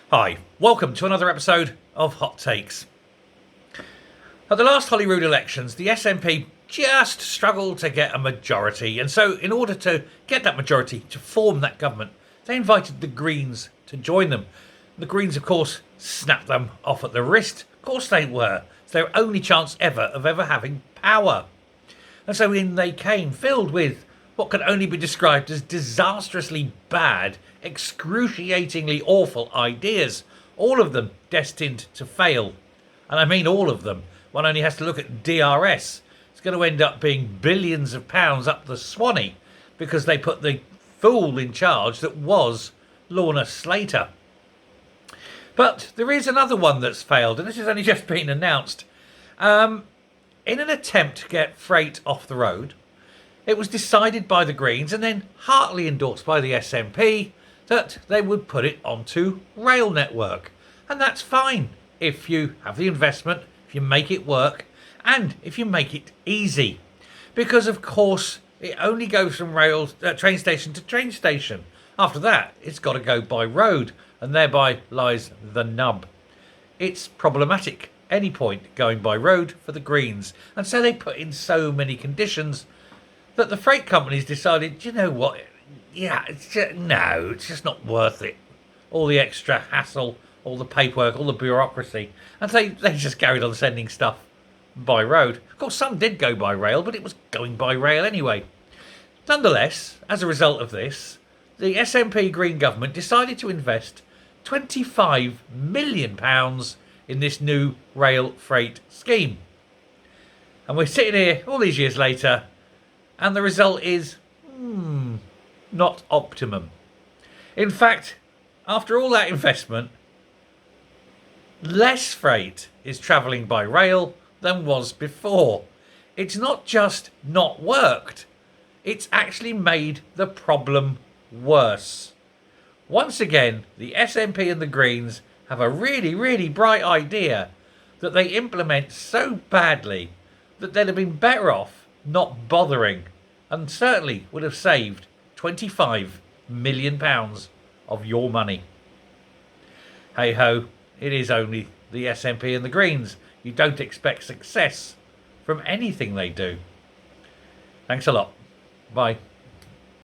Hi, welcome to another episode of Hot Takes. At the last Holyrood elections, the SNP just struggled to get a majority, and so in order to get that majority to form that government, they invited the Greens to join them. The Greens, of course, snapped them off at the wrist. Of course they were. It's their only chance ever of ever having power. And so in they came, filled with what can only be described as disastrously bad, excruciatingly awful ideas, all of them destined to fail. And I mean all of them. One only has to look at DRS. It's going to end up being billions of pounds up the Swanee because they put the fool in charge that was Lorna Slater. But there is another one that's failed, and this has only just been announced. In an attempt to get freight off the road, it was decided by the Greens and then heartily endorsed by the SNP that they would put it onto rail network. And that's fine if you have the investment, if you make it work, and if you make it easy. Because, of course, it only goes from train station to train station. After that, it's got to go by road, and thereby lies the nub. It's problematic, any point going by road for the Greens. And so they put in so many conditions that the freight companies decided, you know what, it's just not worth it. All the extra hassle, all the paperwork, all the bureaucracy. And so they just carried on sending stuff by road. Of course, some did go by rail, but it was going by rail anyway. Nonetheless, as a result of this, the SNP Green government decided to invest £25 million in this new rail freight scheme. And we're sitting here all these years later, and the result is not optimum. In fact, after all that investment, less freight is travelling by rail than was before. It's not just not worked, it's actually made the problem worse. Once again, the SNP and the Greens have a really, really bright idea that they implement so badly that they'd have been better off not bothering, and certainly would have saved £25 million of your money. Hey ho, it is only the SNP and the Greens. You don't expect success from anything they do. Thanks a lot. Bye.